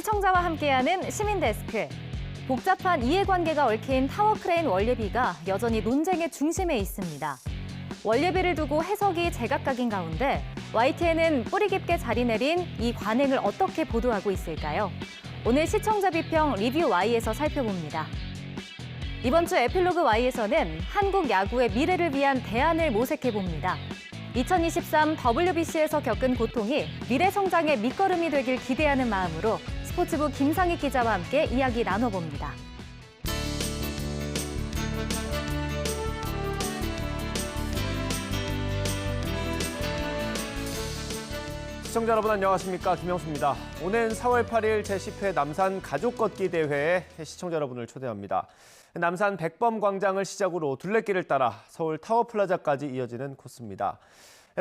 시청자와 함께하는 시민데스크. 복잡한 이해관계가 얽힌 타워크레인 원예비가 여전히 논쟁의 중심에 있습니다. 원예비를 두고 해석이 제각각인 가운데 YTN은 뿌리 깊게 자리 내린 이 관행을 어떻게 보도하고 있을까요? 오늘 시청자 비평 리뷰 Y에서 살펴봅니다. 이번 주 에필로그 Y에서는 한국 야구의 미래를 위한 대안을 모색해봅니다. 2023 WBC에서 겪은 고통이 미래 성장의 밑거름이 되길 기대하는 마음으로 스포츠부 김상희 기자와 함께 이야기 나눠봅니다. 시청자 여러분 안녕하십니까, 김영수입니다. 오는 4월 8일 제10회 남산 가족 걷기 대회에 시청자 여러분을 초대합니다. 남산 백범광장을 시작으로 둘레길을 따라 서울 타워플라자까지 이어지는 코스입니다.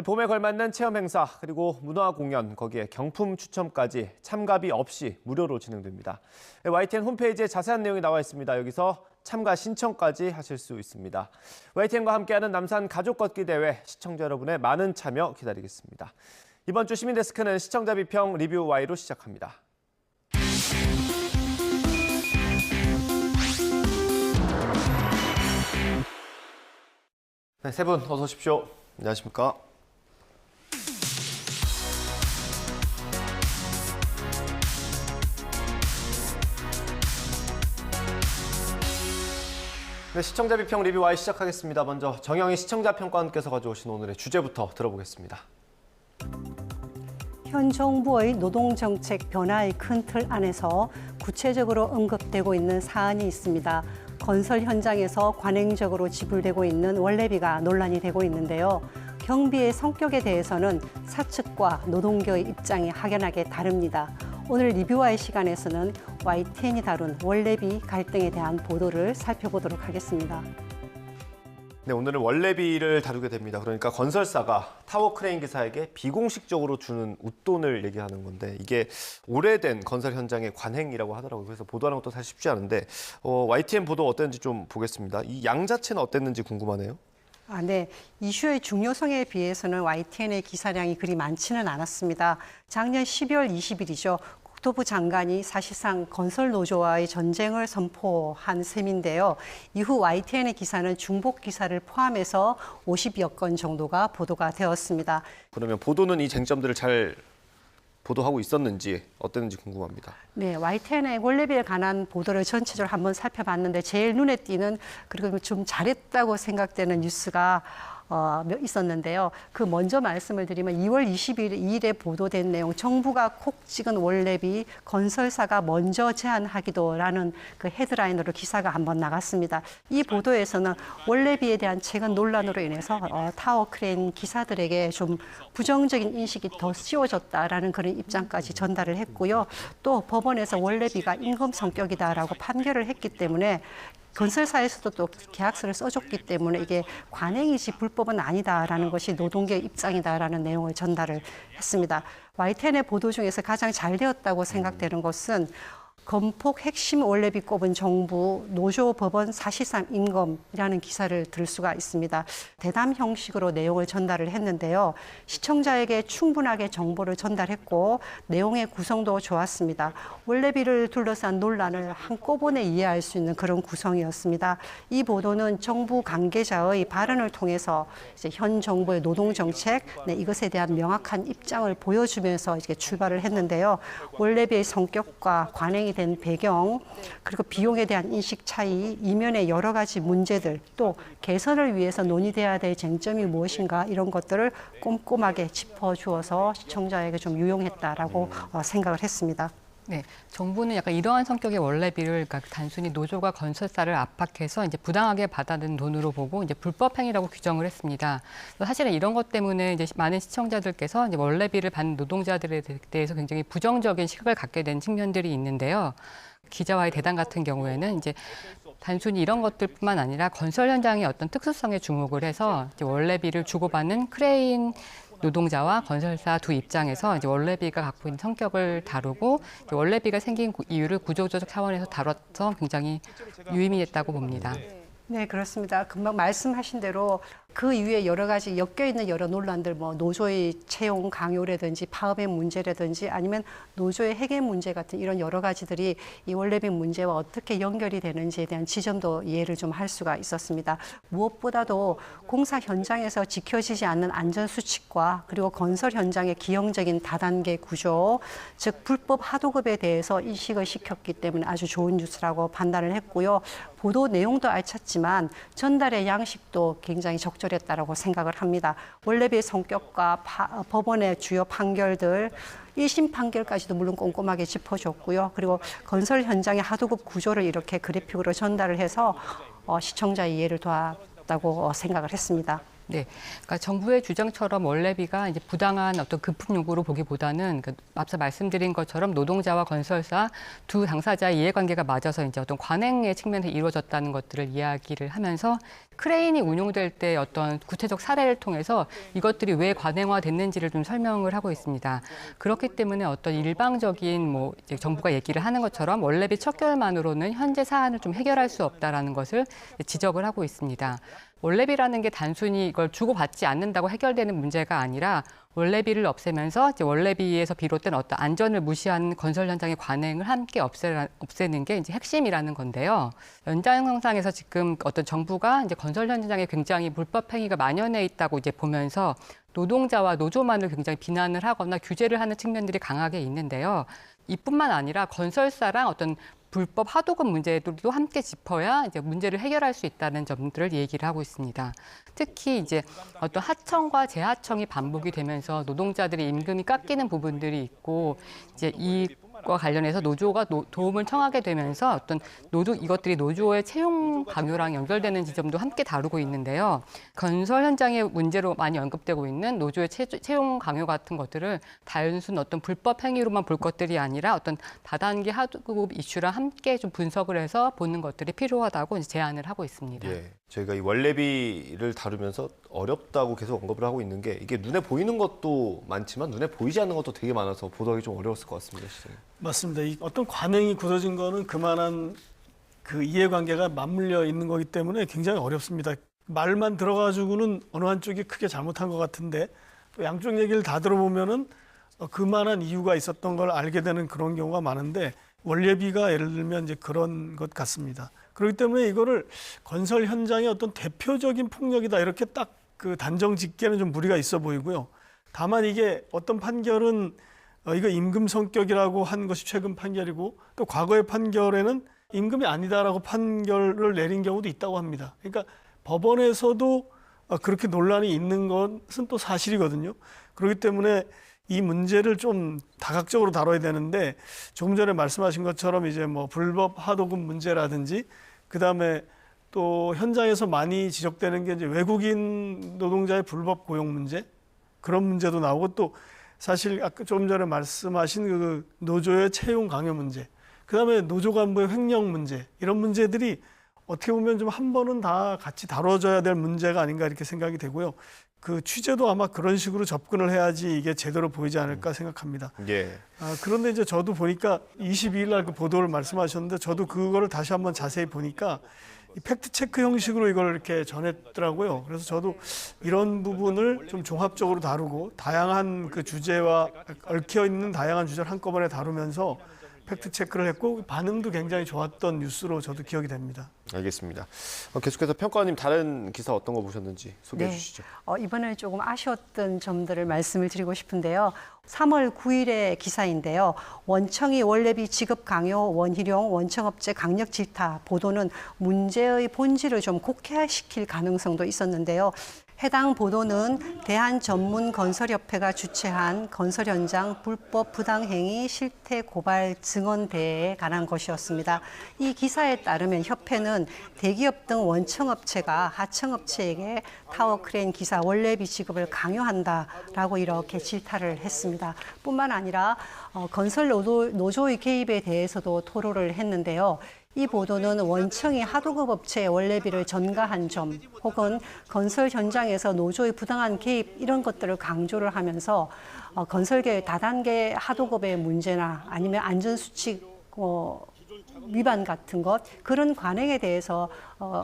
봄에 걸맞는 체험 행사 그리고 문화 공연, 거기에 경품 추첨까지 참가비 없이 무료로 진행됩니다. YTN 홈페이지에 자세한 내용이 나와 있습니다. 여기서 참가 신청까지 하실 수 있습니다. YTN과 함께하는 남산 가족 걷기 대회, 시청자 여러분의 많은 참여 기다리겠습니다. 이번 주 시민데스크는 시청자 비평 리뷰 Y로 시작합니다. 네, 세 분 어서 오십시오. 안녕하십니까? 네, 시청자 비평 리뷰 Y 시작하겠습니다. 먼저 정영희 시청자 평가원께서 가져오신 오늘의 주제부터 들어보겠습니다. 현 정부의 노동정책 변화의 큰 틀 안에서 구체적으로 언급되고 있는 사안이 있습니다. 건설 현장에서 관행적으로 지불되고 있는 원래비가 논란이 되고 있는데요. 경비의 성격에 대해서는 사측과 노동계의 입장이 확연하게 다릅니다. 오늘 리뷰와의 시간에서는 YTN이 다룬 원래비 갈등에 대한 보도를 살펴보도록 하겠습니다. 네, 오늘은 원래비를 다루게 됩니다. 그러니까 건설사가 타워크레인 기사에게 비공식적으로 주는 웃돈을 얘기하는 건데, 이게 오래된 건설 현장의 관행이라고 하더라고요. 그래서 보도하는 것도 사실 쉽지 않은데 YTN 보도 어땠는지 좀 보겠습니다. 이 양 자체는 어땠는지 궁금하네요. 네. 이슈의 중요성에 비해서는 YTN의 기사량이 그리 많지는 않았습니다. 작년 12월 20일이죠. 국토부 장관이 사실상 건설 노조와의 전쟁을 선포한 셈인데요. 이후 YTN의 기사는 중복 기사를 포함해서 50여 건 정도가 보도가 되었습니다. 그러면 보도는 이 쟁점들을 잘 보도하고 있었는지 어땠는지 궁금합니다. 네, YTN의 원래비에 관한 보도를 전체적으로 한번 살펴봤는데 제일 눈에 띄는, 그리고 좀 잘했다고 생각되는 뉴스가 있었는데요. 그 먼저 말씀을 드리면 2월 22일에 보도된 내용, 정부가 콕 찍은 원래비 건설사가 먼저 제한하기도라는 그 헤드라인으로 기사가 한번 나갔습니다. 이 보도에서는 원래비에 대한 최근 논란으로 인해서 타워크레인 기사들에게 좀 부정적인 인식이 더 씌워졌다라는 그런 입장까지 전달을 했고요. 또 법원에서 원래비가 임금 성격이다라고 판결을 했기 때문에 건설사에서도 또 계약서를 써줬기 때문에 이게 관행이지 불법은 아니다라는 것이 노동계의 입장이다라는 내용을 전달을 했습니다. YTN의 보도 중에서 가장 잘 되었다고 생각되는 것은 건폭 핵심 원래비 꼽은 정부, 노조 법원 사실상 임금이라는 기사를 들 수가 있습니다. 대담 형식으로 내용을 전달을 했는데요. 시청자에게 충분하게 정보를 전달했고 내용의 구성도 좋았습니다. 원래비를 둘러싼 논란을 한꺼번에 이해할 수 있는 그런 구성이었습니다. 이 보도는 정부 관계자의 발언을 통해서 이제 현 정부의 노동 정책, 이것에 대한 명확한 입장을 보여주면서 이제 출발을 했는데요. 원래비의 성격과 관행이 된 배경, 그리고 비용에 대한 인식 차이, 이면의 여러 가지 문제들, 또 개선을 위해서 논의돼야 될 쟁점이 무엇인가, 이런 것들을 꼼꼼하게 짚어주어서 시청자에게 좀 유용했다라고 생각을 했습니다. 네, 정부는 약간 이러한 성격의 원래비를 그러니까 단순히 노조가 건설사를 압박해서 이제 부당하게 받아든 돈으로 보고 이제 불법 행위라고 규정을 했습니다. 사실은 이런 것 때문에 이제 많은 시청자들께서 이제 원래비를 받는 노동자들에 대해서 굉장히 부정적인 시각을 갖게 된 측면들이 있는데요. 기자와의 대담 같은 경우에는 이제 단순히 이런 것들뿐만 아니라 건설 현장의 어떤 특수성에 주목을 해서 이제 원래비를 주고받는 크레인 노동자와 건설사 두 입장에서 이제 원래비가 갖고 있는 성격을 다루고 이제 원래비가 생긴 이유를 구조적 차원에서 다뤄서 굉장히 유의미했다고 봅니다. 네, 그렇습니다. 금방 말씀하신 대로 그 이후에 여러 가지 엮여 있는 여러 논란들, 뭐 노조의 채용 강요라든지 파업의 문제라든지 아니면 노조의 해계 문제 같은 이런 여러 가지들이 이 원래비 문제와 어떻게 연결이 되는지에 대한 지점도 이해를 좀 할 수가 있었습니다. 무엇보다도 공사 현장에서 지켜지지 않는 안전 수칙과 그리고 건설 현장의 기형적인 다단계 구조, 즉 불법 하도급에 대해서 인식을 시켰기 때문에 아주 좋은 뉴스라고 판단을 했고요. 보도 내용도 알찼지만 전달의 양식도 굉장히 적절했다라고 생각을 합니다. 원래비의 성격과 법원의 주요 판결들, 1심 판결까지도 물론 꼼꼼하게 짚어줬고요. 그리고 건설 현장의 하도급 구조를 이렇게 그래픽으로 전달을 해서 시청자 이해를 도왔다고 생각을 했습니다. 네, 그러니까 정부의 주장처럼 원래비가 이제 부당한 어떤 금품 요구로 보기보다는 앞서 말씀드린 것처럼 노동자와 건설사 두 당사자의 이해관계가 맞아서 이제 어떤 관행의 측면에서 이루어졌다는 것들을 이야기를 하면서 크레인이 운용될 때 어떤 구체적 사례를 통해서 이것들이 왜 관행화됐는지를 좀 설명을 하고 있습니다. 그렇기 때문에 어떤 일방적인 뭐 이제 정부가 얘기를 하는 것처럼 원래비 척결만으로는 현재 사안을 좀 해결할 수 없다라는 것을 지적을 하고 있습니다. 원래비라는 게 단순히 이걸 주고받지 않는다고 해결되는 문제가 아니라 원래비를 없애면서 이제 원래비에서 비롯된 어떤 안전을 무시하는 건설 현장의 관행을 함께 없애는 게 이제 핵심이라는 건데요. 연장선상에서 지금 어떤 정부가 이제 건설 현장에 굉장히 불법 행위가 만연해 있다고 이제 보면서 노동자와 노조만을 굉장히 비난을 하거나 규제를 하는 측면들이 강하게 있는데요. 이뿐만 아니라 건설사랑 어떤 불법 하도급 문제들도 함께 짚어야 이제 문제를 해결할 수 있다는 점들을 얘기를 하고 있습니다. 특히 이제 어떤 하청과 재하청이 반복이 되면서 노동자들의 임금이 깎이는 부분들이 있고 이제 이과 관련해서 노조가 도움을 청하게 되면서 어떤 이것들이 노조의 채용 강요랑 연결되는 지점도 함께 다루고 있는데요. 건설 현장의 문제로 많이 언급되고 있는 노조의 채용 강요 같은 것들을 단순 어떤 불법 행위로만 볼 것들이 아니라 어떤 다단계 하도급 이슈랑 함께 좀 분석을 해서 보는 것들이 필요하다고 이제 제안을 하고 있습니다. 예, 저희가 이 원래비를 다루면서 어렵다고 계속 언급을 하고 있는 게 이게 눈에 보이는 것도 많지만 눈에 보이지 않는 것도 되게 많아서 보도하기 좀 어려웠을 것 같습니다, 시장님. 맞습니다. 이 어떤 관행이 굳어진 거는 그만한 그 이해관계가 맞물려 있는 거기 때문에 굉장히 어렵습니다. 말만 들어가지고는 어느 한쪽이 크게 잘못한 것 같은데 또 양쪽 얘기를 다 들어보면은 그만한 이유가 있었던 걸 알게 되는 그런 경우가 많은데 원래비가 예를 들면 이제 그런 것 같습니다. 그렇기 때문에 이거를 건설 현장의 어떤 대표적인 폭력이다 이렇게 딱 그 단정 짓기에는 좀 무리가 있어 보이고요. 다만 이게 어떤 판결은 이거 임금 성격이라고 한 것이 최근 판결이고 또 과거의 판결에는 임금이 아니다라고 판결을 내린 경우도 있다고 합니다. 그러니까 법원에서도 그렇게 논란이 있는 것은 또 사실이거든요. 그렇기 때문에 이 문제를 좀 다각적으로 다뤄야 되는데 조금 전에 말씀하신 것처럼 이제 뭐 불법 하도급 문제라든지 그다음에 또 현장에서 많이 지적되는 게 이제 외국인 노동자의 불법 고용 문제 그런 문제도 나오고 또 사실 아까 조금 전에 말씀하신 그 노조의 채용 강요 문제 그다음에 노조 간부의 횡령 문제 이런 문제들이 어떻게 보면 좀 한 번은 다 같이 다뤄져야 될 문제가 아닌가 이렇게 생각이 되고요. 그 취재도 아마 그런 식으로 접근을 해야지 이게 제대로 보이지 않을까 생각합니다. 예. 그런데 이제 저도 보니까 22일 날 그 보도를 말씀하셨는데 저도 그거를 다시 한번 자세히 보니까 이 팩트 체크 형식으로 이걸 이렇게 전했더라고요. 그래서 저도 이런 부분을 좀 종합적으로 다루고 다양한 그 주제와 얽혀 있는 다양한 주제를 한꺼번에 다루면서 팩트 체크를 했고 반응도 굉장히 좋았던 뉴스로 저도 기억이 됩니다. 알겠습니다. 계속해서 평가원님 다른 기사 어떤 거 보셨는지 소개해 주시죠. 이번에 조금 아쉬웠던 점들을 말씀을 드리고 싶은데요. 3월 9일의 기사인데요. 원청이 원래비 지급 강요, 원희룡, 원청업체 강력 질타 보도는 문제의 본질을 좀 곡해시킬 가능성도 있었는데요. 해당 보도는 대한전문건설협회가 주최한 건설 현장 불법 부당행위 실태 고발 증언대회에 관한 것이었습니다. 이 기사에 따르면 협회는 대기업 등 원청업체가 하청업체에게 타워크레인 기사 원래비 지급을 강요한다라고 이렇게 질타를 했습니다. 뿐만 아니라 건설 노조의 개입에 대해서도 토로를 했는데요. 이 보도는 원청이 하도급 업체의 원래비를 전가한 점 혹은 건설 현장에서 노조의 부당한 개입 이런 것들을 강조를 하면서 건설계의 다단계 하도급의 문제나 아니면 안전수칙 위반 같은 것 그런 관행에 대해서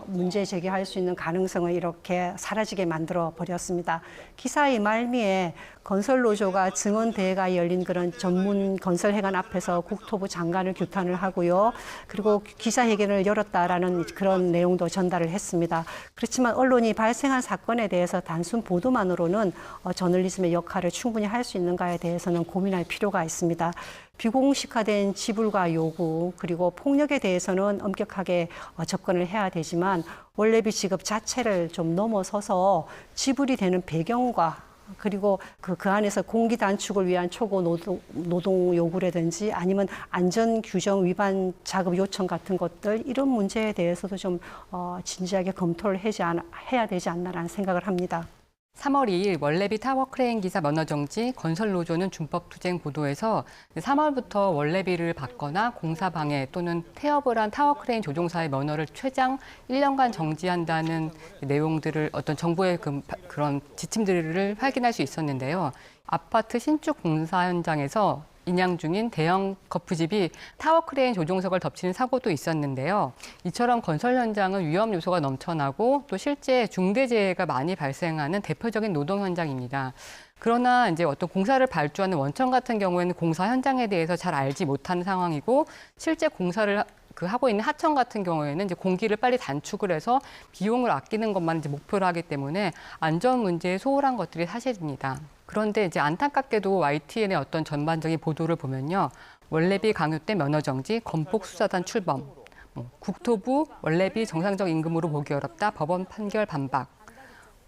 문제 제기할 수 있는 가능성을 이렇게 사라지게 만들어 버렸습니다. 기사의 말미에 건설노조가 증언대회가 열린 그런 전문 건설회관 앞에서 국토부 장관을 규탄을 하고요. 그리고 기자회견을 열었다라는 그런 내용도 전달을 했습니다. 그렇지만 언론이 발생한 사건에 대해서 단순 보도만으로는 저널리즘의 역할을 충분히 할 수 있는가에 대해서는 고민할 필요가 있습니다. 비공식화된 지불과 요구 그리고 폭력에 대해서는 엄격하게 접근을 해야 되지만 원래비 지급 자체를 좀 넘어서서 지불이 되는 배경과 그리고 그 안에서 공기 단축을 위한 초고 노동 요구라든지 아니면 안전 규정 위반 자급 요청 같은 것들 이런 문제에 대해서도 좀 진지하게 검토를 해야 되지 않나라는 생각을 합니다. 3월 2일 원래비 타워 크레인 기사 면허 정지, 건설노조는 준법 투쟁 보도에서 3월부터 원래비를 받거나 공사 방해 또는 태업을 한 타워 크레인 조종사의 면허를 최장 1년간 정지한다는 내용들을 어떤 정부의 그런 지침들을 확인할 수 있었는데요. 아파트 신축 공사 현장에서 인양 중인 대형 거푸집이 타워 크레인 조종석을 덮치는 사고도 있었는데요. 이처럼 건설 현장은 위험 요소가 넘쳐나고 또 실제 중대재해가 많이 발생하는 대표적인 노동 현장입니다. 그러나 이제 어떤 공사를 발주하는 원청 같은 경우에는 공사 현장에 대해서 잘 알지 못하는 상황이고 실제 공사를 하고 있는 하청 같은 경우에는 이제 공기를 빨리 단축을 해서 비용을 아끼는 것만 이제 목표로 하기 때문에 안전 문제에 소홀한 것들이 사실입니다. 그런데 이제 안타깝게도 YTN의 어떤 전반적인 보도를 보면요. 원래비 강요 때 면허 정지, 건폭 수사단 출범, 국토부 원래비 정상적 임금으로 보기 어렵다, 법원 판결 반박,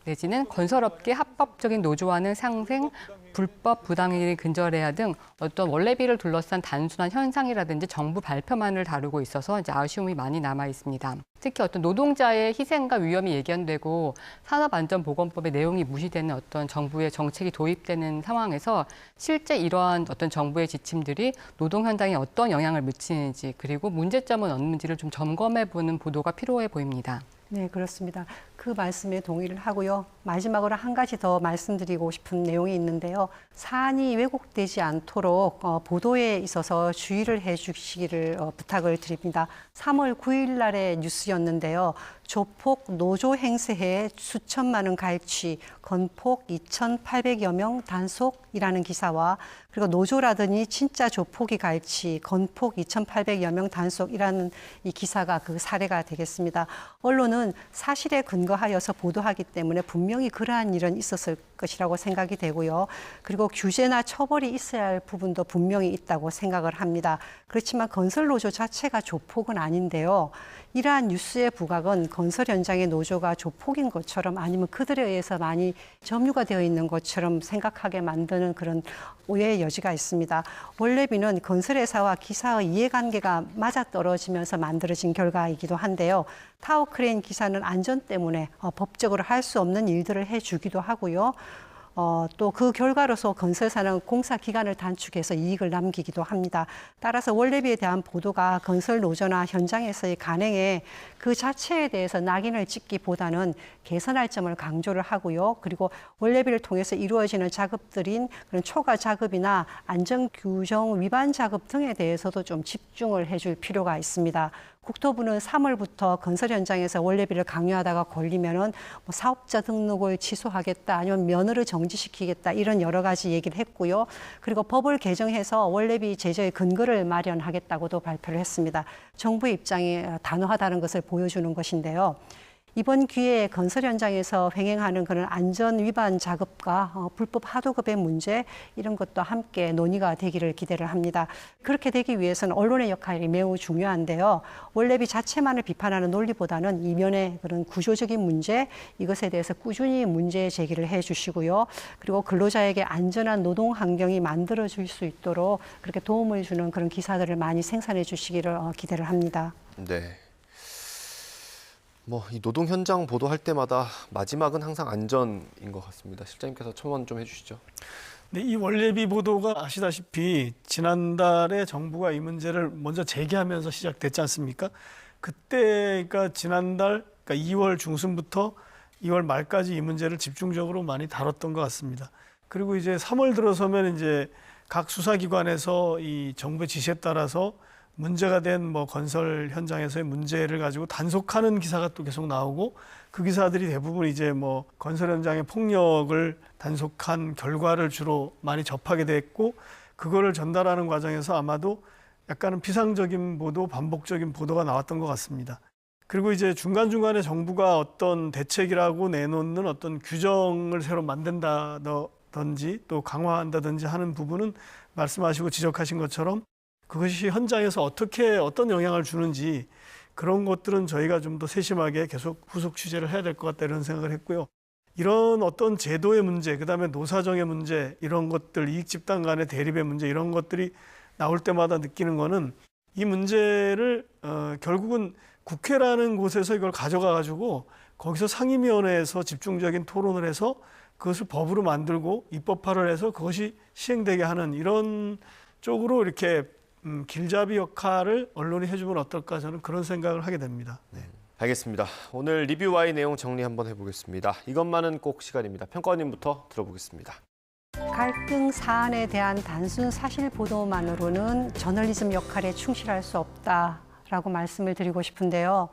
내지는 건설업계 합법적인 노조와는 상생, 불법 부당행위를 근절해야 등 어떤 원래비를 둘러싼 단순한 현상이라든지 정부 발표만을 다루고 있어서 이제 아쉬움이 많이 남아 있습니다. 특히 어떤 노동자의 희생과 위험이 예견되고 산업안전보건법의 내용이 무시되는 어떤 정부의 정책이 도입되는 상황에서 실제 이러한 어떤 정부의 지침들이 노동 현장에 어떤 영향을 미치는지 그리고 문제점은 없는지를 좀 점검해보는 보도가 필요해 보입니다. 네, 그렇습니다. 그 말씀에 동의를 하고요. 마지막으로 한 가지 더 말씀드리고 싶은 내용이 있는데요. 사안이 왜곡되지 않도록 보도에 있어서 주의를 해 주시기를 부탁을 드립니다. 3월 9일 날의 뉴스였는데요. 조폭 노조 행세에 수천만 원 갈취, 건폭 2,800여 명 단속이라는 기사와 그리고 노조라더니 진짜 조폭이 갈취, 건폭 2,800여 명 단속이라는 이 기사가 그 사례가 되겠습니다. 언론은 사실에 근거하여서 보도하기 때문에 분명히 그러한 일은 있었을 것이라고 생각이 되고요. 그리고 규제나 처벌이 있어야 할 부분도 분명히 있다고 생각을 합니다. 그렇지만 건설노조 자체가 조폭은 아닌데요. 이러한 뉴스의 부각은 건설 현장의 노조가 조폭인 것처럼 아니면 그들에 의해서 많이 점유가 되어 있는 것처럼 생각하게 만드는 그런 오해의 여지가 있습니다. 원래비는 건설회사와 기사의 이해관계가 맞아떨어지면서 만들어진 결과이기도 한데요. 타워 크레인 기사는 안전 때문에 법적으로 할 수 없는 일들을 해주기도 하고요. 또 그 결과로서 건설사는 공사 기간을 단축해서 이익을 남기기도 합니다. 따라서 원래비에 대한 보도가 건설 노조나 현장에서의 간행에 그 자체에 대해서 낙인을 찍기보다는 개선할 점을 강조를 하고요. 그리고 원래비를 통해서 이루어지는 작업들인 그런 초과 작업이나 안전 규정 위반 작업 등에 대해서도 좀 집중을 해줄 필요가 있습니다. 국토부는 3월부터 건설 현장에서 원래비를 강요하다가 걸리면은 사업자 등록을 취소하겠다 아니면 면허를 정지시키겠다 이런 여러 가지 얘기를 했고요. 그리고 법을 개정해서 원래비 제저의 근거를 마련하겠다고도 발표를 했습니다. 정부의 입장이 단호하다는 것을 보여주는 것인데요. 이번 기회에 건설 현장에서 횡행하는 그런 안전 위반 작업과 불법 하도급의 문제 이런 것도 함께 논의가 되기를 기대를 합니다. 그렇게 되기 위해서는 언론의 역할이 매우 중요한데요. 원래비 자체만을 비판하는 논리보다는 이면의 그런 구조적인 문제 이것에 대해서 꾸준히 문제 제기를 해주시고요. 그리고 근로자에게 안전한 노동 환경이 만들어질 수 있도록 그렇게 도움을 주는 그런 기사들을 많이 생산해 주시기를 기대를 합니다. 네. 이 노동 현장 보도할 때마다 마지막은 항상 안전인 것 같습니다. 실장님께서 첨언 좀 해주시죠. 네, 이 원래비 보도가 아시다시피 지난달에 정부가 이 문제를 먼저 제기하면서 시작됐지 않습니까? 그때 그러니까 지난달 그러니까 2월 중순부터 2월 말까지 이 문제를 집중적으로 많이 다뤘던 것 같습니다. 그리고 이제 3월 들어서면 이제 각 수사기관에서 이 정부의 지시에 따라서 문제가 된 뭐 건설 현장에서의 문제를 가지고 단속하는 기사가 또 계속 나오고 그 기사들이 대부분 이제 뭐 건설 현장의 폭력을 단속한 결과를 주로 많이 접하게 됐고 그거를 전달하는 과정에서 아마도 약간은 피상적인 보도, 반복적인 보도가 나왔던 것 같습니다. 그리고 이제 중간중간에 정부가 어떤 대책이라고 내놓는 어떤 규정을 새로 만든다든지 또 강화한다든지 하는 부분은 말씀하시고 지적하신 것처럼 그것이 현장에서 어떤 영향을 주는지 그런 것들은 저희가 좀 더 세심하게 계속 후속 취재를 해야 될 것 같다 이런 생각을 했고요. 이런 어떤 제도의 문제, 그다음에 노사정의 문제, 이런 것들, 이익 집단 간의 대립의 문제 이런 것들이 나올 때마다 느끼는 거는 이 문제를 결국은 국회라는 곳에서 이걸 가져가 가지고 거기서 상임위원회에서 집중적인 토론을 해서 그것을 법으로 만들고 입법화를 해서 그것이 시행되게 하는 이런 쪽으로 이렇게 길잡이 역할을 언론이 해주면 어떨까 저는 그런 생각을 하게 됩니다. 네. 알겠습니다. 오늘 리뷰와의 내용 정리 한번 해보겠습니다. 이것만은 꼭 시간입니다. 평가원님부터 들어보겠습니다. 갈등 사안에 대한 단순 사실 보도만으로는 저널리즘 역할에 충실할 수 없다라고 말씀을 드리고 싶은데요.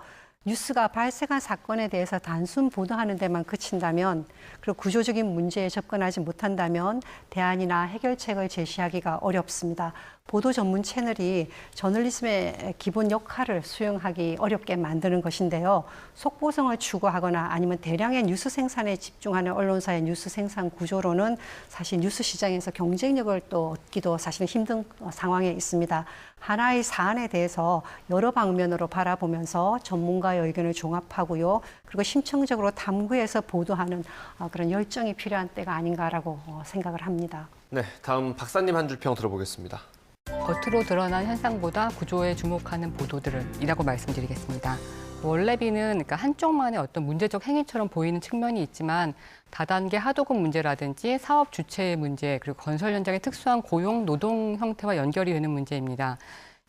뉴스가 발생한 사건에 대해서 단순 보도하는 데만 그친다면 그리고 구조적인 문제에 접근하지 못한다면 대안이나 해결책을 제시하기가 어렵습니다. 보도 전문 채널이 저널리즘의 기본 역할을 수행하기 어렵게 만드는 것인데요. 속보성을 추구하거나 아니면 대량의 뉴스 생산에 집중하는 언론사의 뉴스 생산 구조로는 사실 뉴스 시장에서 경쟁력을 또 얻기도 사실 힘든 상황에 있습니다. 하나의 사안에 대해서 여러 방면으로 바라보면서 전문가의 의견을 종합하고요. 그리고 심층적으로 탐구해서 보도하는 그런 열정이 필요한 때가 아닌가라고 생각을 합니다. 네, 다음 박사님 한 줄 평 들어보겠습니다. 겉으로 드러난 현상보다 구조에 주목하는 보도들이라고 말씀드리겠습니다. 원래비는 그러니까 한쪽만의 어떤 문제적 행위처럼 보이는 측면이 있지만 다단계 하도급 문제라든지 사업 주체의 문제 그리고 건설 현장의 특수한 고용 노동 형태와 연결이 되는 문제입니다.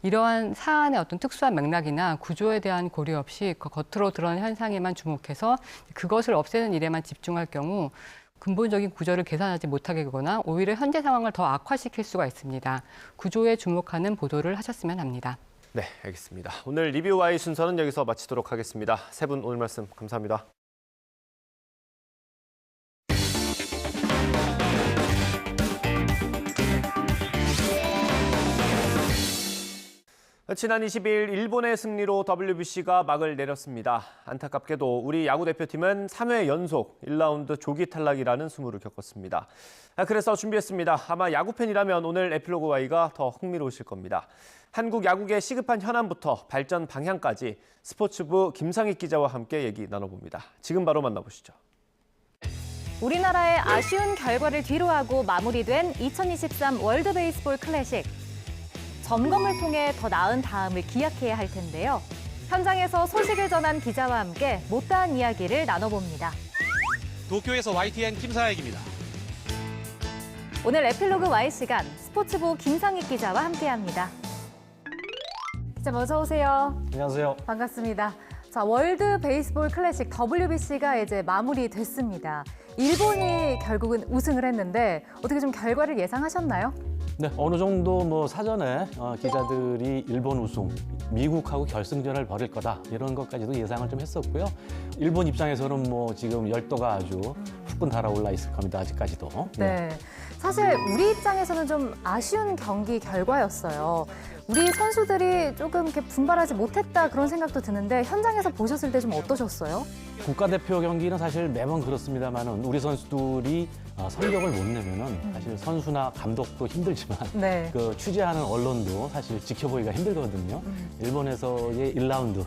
이러한 사안의 어떤 특수한 맥락이나 구조에 대한 고려 없이 그 겉으로 드러난 현상에만 주목해서 그것을 없애는 일에만 집중할 경우 근본적인 구조를 계산하지 못하게 되거나 오히려 현재 상황을 더 악화시킬 수가 있습니다. 구조에 주목하는 보도를 하셨으면 합니다. 네, 알겠습니다. 오늘 리뷰와의 순서는 여기서 마치도록 하겠습니다. 세 분 오늘 말씀 감사합니다. 지난 20일 일본의 승리로 WBC가 막을 내렸습니다. 안타깝게도 우리 야구 대표팀은 3회 연속 1라운드 조기 탈락이라는 수모를 겪었습니다. 그래서 준비했습니다. 아마 야구 팬이라면 오늘 에필로그 Y가 더 흥미로우실 겁니다. 한국 야구의 시급한 현안부터 발전 방향까지 스포츠부 김상익 기자와 함께 얘기 나눠봅니다. 지금 바로 만나보시죠. 우리나라의 아쉬운 결과를 뒤로하고 마무리된 2023 월드 베이스볼 클래식. 점검을 통해 더 나은 다음을 기약해야 할 텐데요. 현장에서 소식을 전한 기자와 함께 못다한 이야기를 나눠봅니다. 도쿄에서 YTN 김사익입니다. 오늘 에필로그 Y 시간 스포츠부 김상익 기자와 함께합니다. 기자 어서 오세요. 안녕하세요. 반갑습니다. 자, 월드 베이스볼 클래식 WBC가 이제 마무리됐습니다. 일본이 결국은 우승을 했는데 어떻게 좀 결과를 예상하셨나요? 네, 어느 정도 뭐 사전에 기자들이 일본 우승, 미국하고 결승전을 벌일 거다 이런 것까지도 예상을 좀 했었고요. 일본 입장에서는 뭐 지금 열도가 아주 후끈 달아올라 있을 겁니다. 아직까지도. 네. 사실 우리 입장에서는 좀 아쉬운 경기 결과였어요. 우리 선수들이 조금 이렇게 분발하지 못했다 그런 생각도 드는데 현장에서 보셨을 때 좀 어떠셨어요? 국가대표 경기는 사실 매번 그렇습니다만은 우리 선수들이 성적을 못 내면은 사실 선수나 감독도 힘들지만 네. 그 취재하는 언론도 사실 지켜보기가 힘들거든요. 일본에서의 1라운드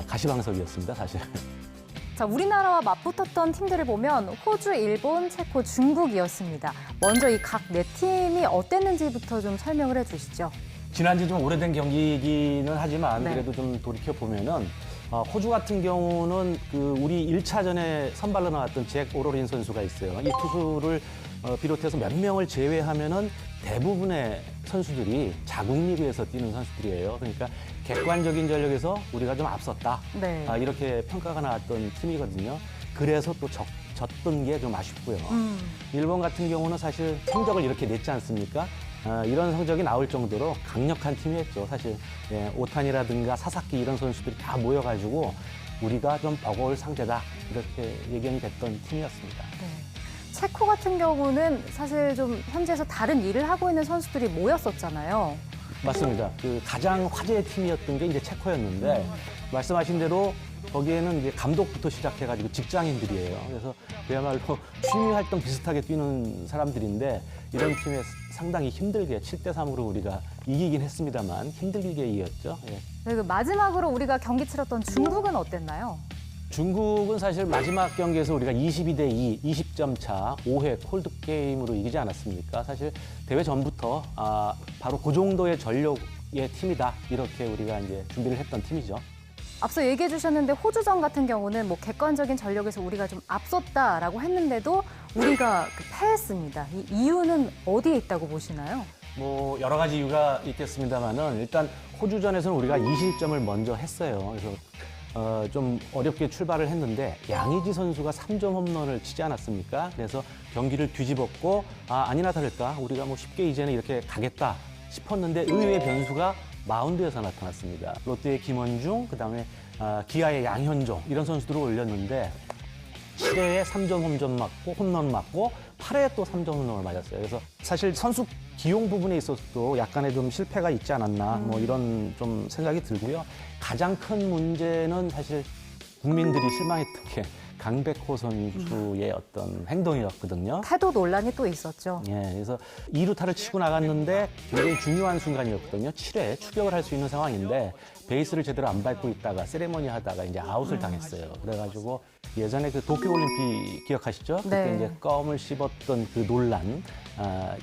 가시방석이었습니다, 사실. 자, 우리나라와 맞붙었던 팀들을 보면 호주, 일본, 체코, 중국이었습니다. 먼저 이 각 네 팀이 어땠는지부터 좀 설명을 해주시죠. 지난주 좀 오래된 경기이기는 하지만 네. 그래도 좀 돌이켜 보면은 호주 같은 경우는 그 우리 1차전에 선발로 나왔던 잭 오로린 선수가 있어요. 이 투수를 비롯해서 몇 명을 제외하면은 대부분의 선수들이 자국 리그에서 뛰는 선수들이에요. 그러니까 객관적인 전력에서 우리가 좀 앞섰다. 네. 이렇게 평가가 나왔던 팀이거든요. 그래서 또 졌던 게 좀 아쉽고요. 일본 같은 경우는 사실 성적을 이렇게 냈지 않습니까? 이런 성적이 나올 정도로 강력한 팀이었죠. 사실 오타니라든가 사사키 이런 선수들이 다 모여가지고 우리가 좀 버거울 상대다 이렇게 예견이 됐던 팀이었습니다. 체코 같은 경우는 사실 좀 현지에서 다른 일을 하고 있는 선수들이 모였었잖아요. 맞습니다. 그 가장 화제의 팀이었던 게 이제 체코였는데 말씀하신 대로 거기에는 이제 감독부터 시작해가지고 직장인들이에요. 그래서 그야말로 취미 활동 비슷하게 뛰는 사람들인데 이런 팀에 상당히 힘들게 7대3으로 우리가 이기긴 했습니다만 힘들게 이겼죠. 예. 네, 그 마지막으로 우리가 경기 치렀던 중국은 어땠나요? 중국은 사실 마지막 경기에서 우리가 22대 2, 20점 차, 5회 콜드 게임으로 이기지 않았습니까? 사실 대회 전부터 바로 그 정도의 전력의 팀이다 이렇게 우리가 이제 준비를 했던 팀이죠. 앞서 얘기해 주셨는데 호주전 같은 경우는 뭐 객관적인 전력에서 우리가 좀 앞섰다라고 했는데도 우리가 패했습니다. 이 이유는 어디에 있다고 보시나요? 뭐 여러 가지 이유가 있겠습니다만은 일단 호주전에서는 우리가 2실점을 먼저 했어요. 그래서 좀 어렵게 출발을 했는데 양의지 선수가 3점 홈런을 치지 않았습니까? 그래서 경기를 뒤집었고 아니나 다를까 우리가 뭐 쉽게 이제는 이렇게 가겠다 싶었는데 의외의 변수가 마운드에서 나타났습니다. 롯데의 김원중, 그다음에 기아의 양현종 이런 선수들을 올렸는데 7회에 3점 홈런 맞고 8회에 또 3점 홈런을 맞았어요. 그래서 사실 선수 기용 부분에 있어서도 약간의 좀 실패가 있지 않았나 뭐 이런 좀 생각이 들고요. 가장 큰 문제는 사실 국민들이 실망했던 게 강백호 선수의 어떤 행동이었거든요. 태도 논란이 또 있었죠. 예, 그래서 2루타를 치고 나갔는데 굉장히 중요한 순간이었거든요. 7회 추격을 할 수 있는 상황인데 베이스를 제대로 안 밟고 있다가 세레머니 하다가 이제 아웃을 당했어요. 그래가지고 예전에 그 도쿄올림픽 기억하시죠? 그때 네. 이제 껌을 씹었던 그 논란,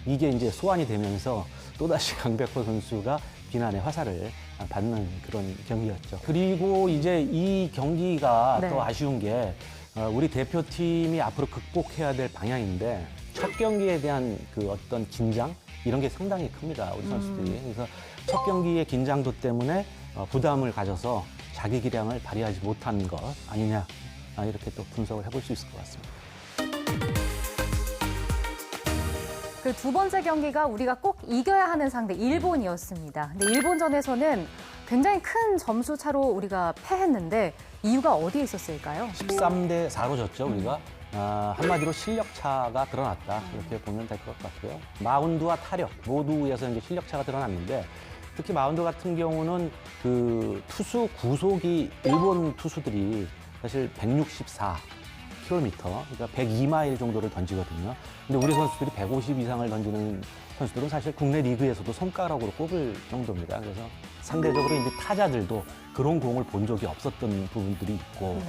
이게 이제 소환이 되면서 또다시 강백호 선수가 비난의 화살을 받는 그런 경기였죠. 그리고 이제 이 경기가 네. 또 아쉬운 게 우리 대표팀이 앞으로 극복해야 될 방향인데 첫 경기에 대한 그 어떤 긴장 이런 게 상당히 큽니다. 우리 선수들이. 그래서 첫 경기의 긴장도 때문에 부담을 가져서 자기 기량을 발휘하지 못한 것 아니냐 이렇게 또 분석을 해볼 수 있을 것 같습니다. 그 두 번째 경기가 우리가 꼭 이겨야 하는 상대 일본이었습니다. 근데 일본전에서는 굉장히 큰 점수 차로 우리가 패했는데 이유가 어디에 있었을까요? 13대 4로 졌죠, 우리가. 한마디로 실력 차가 드러났다. 이렇게 보면 될 것 같고요. 마운드와 타력 모두에서 이제 실력 차가 드러났는데 특히 마운드 같은 경우는 그 투수 구속이 일본 투수들이 사실 164km, 그러니까 102마일 정도를 던지거든요. 근데 우리 선수들이 150 이상을 던지는 선수들은 사실 국내 리그에서도 손가락으로 꼽을 정도입니다. 그래서 상대적으로 이제 타자들도 그런 공을 본 적이 없었던 부분들이 있고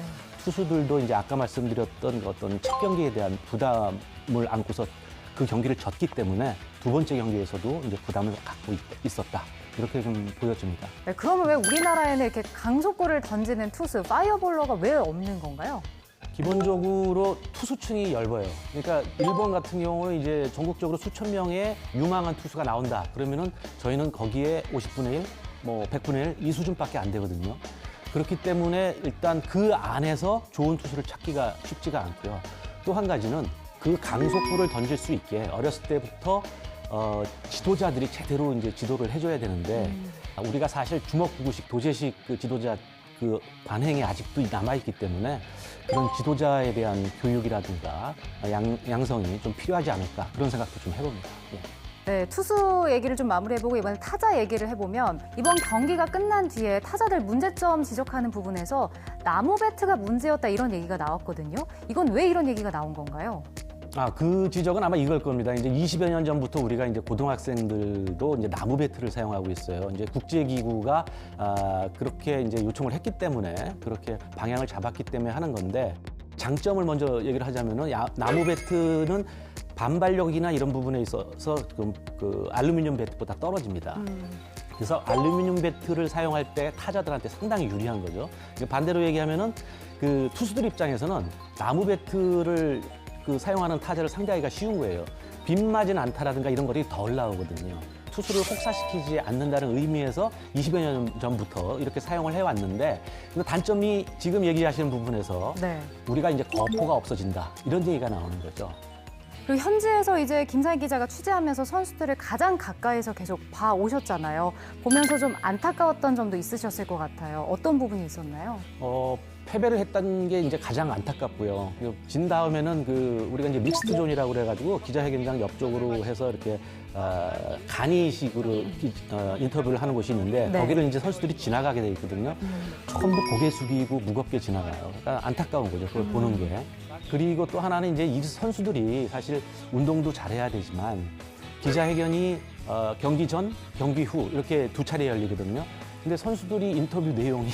투수들도 이제 아까 말씀드렸던 어떤 첫 경기에 대한 부담을 안고서 그 경기를 졌기 때문에 두 번째 경기에서도 이제 부담을 갖고 있었다. 이렇게 좀 보여집니다. 네, 그러면 왜 우리나라에는 이렇게 강속구를 던지는 투수, 파이어볼러가 왜 없는 건가요? 기본적으로 투수층이 얇아요. 그러니까 일본 같은 경우는 이제 전국적으로 수천 명의 유망한 투수가 나온다. 그러면은 저희는 거기에 50분의 1, 뭐 100분의 1 이 수준밖에 안 되거든요. 그렇기 때문에 일단 그 안에서 좋은 투수를 찾기가 쉽지가 않고요. 또 한 가지는 그 강속구를 던질 수 있게 어렸을 때부터 지도자들이 제대로 이제 지도를 해줘야 되는데 우리가 사실 주먹구구식 도제식 그 지도자 그 관행이 아직도 남아있기 때문에 그런 지도자에 대한 교육이라든가 양성이 좀 필요하지 않을까 그런 생각도 좀 해봅니다. 예. 네, 투수 얘기를 좀 마무리해보고 이번에 타자 얘기를 해보면 이번 경기가 끝난 뒤에 타자들 문제점 지적하는 부분에서 나무 배트가 문제였다 이런 얘기가 나왔거든요. 이건 왜 이런 얘기가 나온 건가요? 그 지적은 아마 이걸 겁니다. 이제 20여 년 전부터 우리가 이제 고등학생들도 이제 나무 배트를 사용하고 있어요. 이제 국제기구가 그렇게 이제 요청을 했기 때문에 그렇게 방향을 잡았기 때문에 하는 건데 장점을 먼저 얘기를 하자면은 나무 배트는 반발력이나 이런 부분에 있어서 그 알루미늄 배트보다 떨어집니다. 그래서 알루미늄 배트를 사용할 때 타자들한테 상당히 유리한 거죠. 반대로 얘기하면은 그 투수들 입장에서는 나무 배트를 사용하는 타자를 상대하기가 쉬운 거예요. 빗맞은 안타라든가 이런 것이 덜 나오거든요. 투수를 혹사시키지 않는다는 의미에서 20여 년 전부터 이렇게 사용을 해왔는데 단점이 지금 얘기하시는 부분에서 네. 우리가 이제 거포가 없어진다 이런 얘기가 나오는 거죠. 그리고 현지에서 이제 김상희 기자가 취재하면서 선수들을 가장 가까이서 계속 봐 오셨잖아요. 보면서 좀 안타까웠던 점도 있으셨을 것 같아요. 어떤 부분이 있었나요? 패배를 했다는 게 이제 가장 안타깝고요. 그리고 진 다음에는 우리가 이제 믹스드 존이라고 그래가지고 기자회견장 옆쪽으로 해서 이렇게 간이식으로 인터뷰를 하는 곳이 있는데 네. 거기를 이제 선수들이 지나가게 돼 있거든요. 전부 고개 숙이고 무겁게 지나가요. 그러니까 안타까운 거죠. 그걸 보는 게. 그리고 또 하나는 이제 이 선수들이 사실 운동도 잘해야 되지만 기자회견이 경기 전, 경기 후 이렇게 두 차례 열리거든요. 근데 선수들이 인터뷰 내용이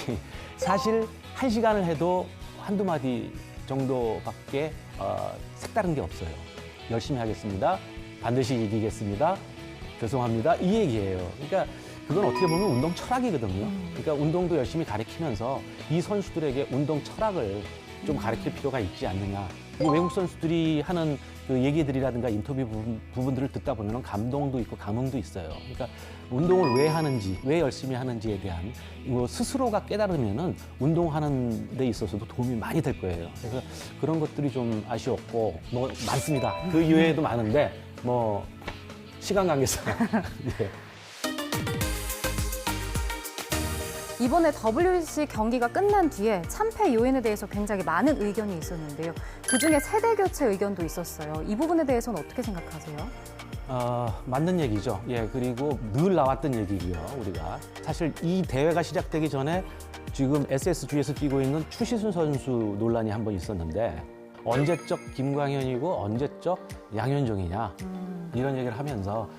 사실 1시간을 해도 한두 마디 정도밖에 색다른 게 없어요. 열심히 하겠습니다. 반드시 이기겠습니다. 죄송합니다. 이 얘기예요. 그러니까 그건 어떻게 보면 운동 철학이거든요. 그러니까 운동도 열심히 가르치면서 이 선수들에게 운동 철학을 좀 가르칠 필요가 있지 않느냐. 외국 선수들이 하는 그 얘기들이라든가 인터뷰 부분들을 듣다 보면 감동도 있고 감흥도 있어요. 그러니까 운동을 왜 하는지, 왜 열심히 하는지에 대한 스스로가 깨달으면은 운동하는 데 있어서도 도움이 많이 될 거예요. 그래서 그런 것들이 좀 아쉬웠고, 뭐 많습니다. 그 이외에도 많은데, 뭐, 시간 관계상. 예. 이번에 WBC 경기가 끝난 뒤에 참패 요인에 대해서 굉장히 많은 의견이 있었는데요. 그중에 세대 교체 의견도 있었어요. 이 부분에 대해서는 어떻게 생각하세요? 맞는 얘기죠. 예, 그리고 늘 나왔던 얘기고요, 우리가. 사실 이 대회가 시작되기 전에 지금 SSG에서 뛰고 있는 추시순 선수 논란이 한 번 있었는데 언제적 김광현이고 언제적 양현종이냐 이런 얘기를 하면서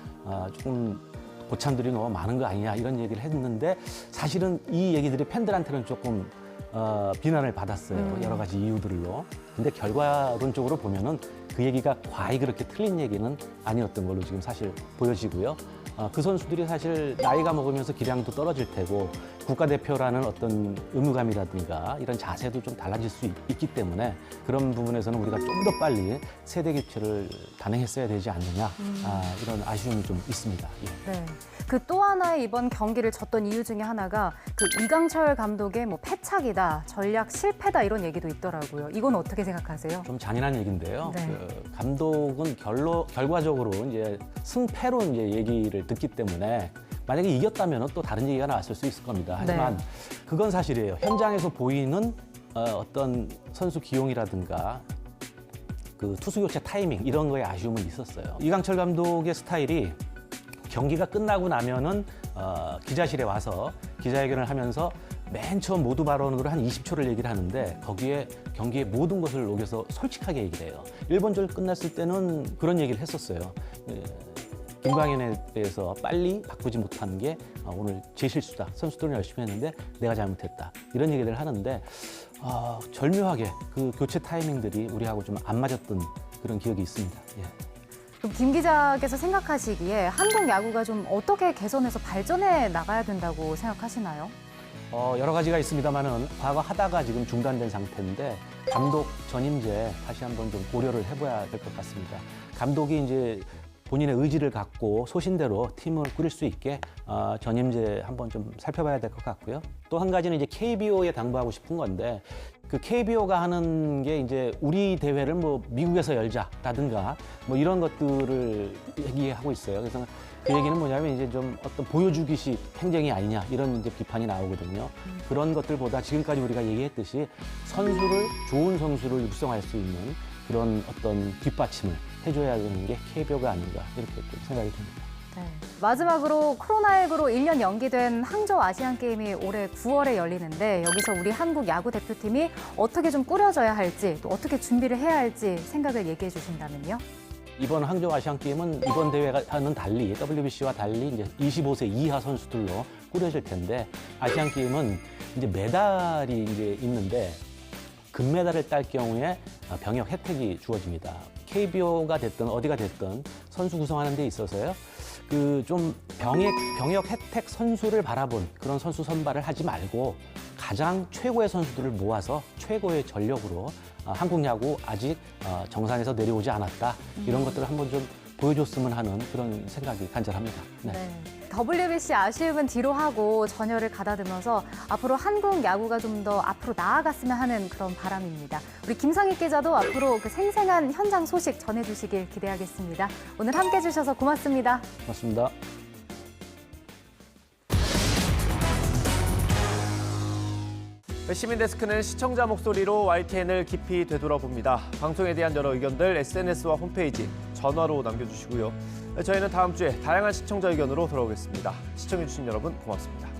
조금 고참들이 너무 많은 거 아니냐 이런 얘기를 했는데 사실은 이 얘기들이 팬들한테는 조금 비난을 받았어요. 여러 가지 이유들로. 근데 결과론적으로 보면은 그 얘기가 과히 그렇게 틀린 얘기는 아니었던 걸로 지금 사실 보여지고요. 그 선수들이 사실 나이가 먹으면서 기량도 떨어질 테고 국가대표라는 어떤 의무감이라든가 이런 자세도 좀 달라질 수 있기 때문에 그런 부분에서는 우리가 좀 더 빨리 세대 교체를 단행했어야 되지 않느냐 이런 아쉬움이 좀 있습니다. 예. 네. 그 또 하나의 이번 경기를 졌던 이유 중에 하나가 그 이강철 감독의 뭐 패착이다, 전략 실패다 이런 얘기도 있더라고요. 이건 어떻게 생각하세요? 좀 잔인한 얘기인데요. 네. 그 감독은 결과적으로 이제 승패로 이제 얘기를 듣기 때문에 만약에 이겼다면 또 다른 얘기가 나왔을 수 있을 겁니다. 하지만 그건 사실이에요. 현장에서 보이는 어떤 선수 기용이라든가 그 투수 교체 타이밍 이런 거에 아쉬움은 있었어요. 이강철 감독의 스타일이 경기가 끝나고 나면은 기자실에 와서 기자회견을 하면서 맨 처음 모두 발언으로 한 20초를 얘기를 하는데 거기에 경기의 모든 것을 녹여서 솔직하게 얘기를 해요. 일본전 끝났을 때는 그런 얘기를 했었어요. 김광현에 대해서 빨리 바꾸지 못한 게 오늘 제 실수다. 선수들은 열심히 했는데 내가 잘못했다. 이런 얘기를 하는데 절묘하게 그 교체 타이밍들이 우리하고 좀 안 맞았던 그런 기억이 있습니다. 예. 그럼 김 기자께서 생각하시기에 한국 야구가 좀 어떻게 개선해서 발전해 나가야 된다고 생각하시나요? 여러 가지가 있습니다만은 과거 하다가 지금 중단된 상태인데 감독 전임제 다시 한번 좀 고려를 해봐야 될 것 같습니다. 감독이 이제 본인의 의지를 갖고 소신대로 팀을 꾸릴 수 있게 전임제 한번 좀 살펴봐야 될 것 같고요. 또 한 가지는 이제 KBO에 당부하고 싶은 건데 그 KBO가 하는 게 이제 우리 대회를 뭐 미국에서 열자라든가 뭐 이런 것들을 얘기하고 있어요. 그래서 그 얘기는 뭐냐면 이제 좀 어떤 보여주기식 행정이 아니냐 이런 이제 비판이 나오거든요. 그런 것들보다 지금까지 우리가 얘기했듯이 좋은 선수를 육성할 수 있는 그런 어떤 뒷받침을 해줘야 되는 게 KBO가 아닌가 이렇게 생각이 듭니다. 네. 마지막으로 코로나19로 1년 연기된 항저우 아시안게임이 올해 9월에 열리는데 여기서 우리 한국 야구 대표팀이 어떻게 좀 꾸려져야 할지 또 어떻게 준비를 해야 할지 생각을 얘기해 주신다면요. 이번 항저우 아시안 게임은 이번 대회와는 달리 WBC와 달리 이제 25세 이하 선수들로 꾸려질 텐데 아시안 게임은 이제 메달이 이제 있는데 금메달을 딸 경우에 병역 혜택이 주어집니다. KBO가 됐든 어디가 됐든 선수 구성하는 데 있어서요. 그 좀 병역 혜택 선수를 바라본 그런 선수 선발을 하지 말고 가장 최고의 선수들을 모아서 최고의 전력으로 한국 야구 아직 정상에서 내려오지 않았다. 이런 것들을 한번 좀 보여줬으면 하는 그런 생각이 간절합니다. 네. WBC 아쉬움은 뒤로 하고 전열을 가다듬어서 앞으로 한국 야구가 좀 더 앞으로 나아갔으면 하는 그런 바람입니다. 우리 김상익 기자도 앞으로 그 생생한 현장 소식 전해주시길 기대하겠습니다. 오늘 함께해 주셔서 고맙습니다. 고맙습니다. 시민데스크는 시청자 목소리로 YTN을 깊이 되돌아봅니다. 방송에 대한 여러 의견들 SNS와 홈페이지, 전화로 남겨주시고요. 저희는 다음 주에 다양한 시청자 의견으로 돌아오겠습니다. 시청해주신 여러분 고맙습니다.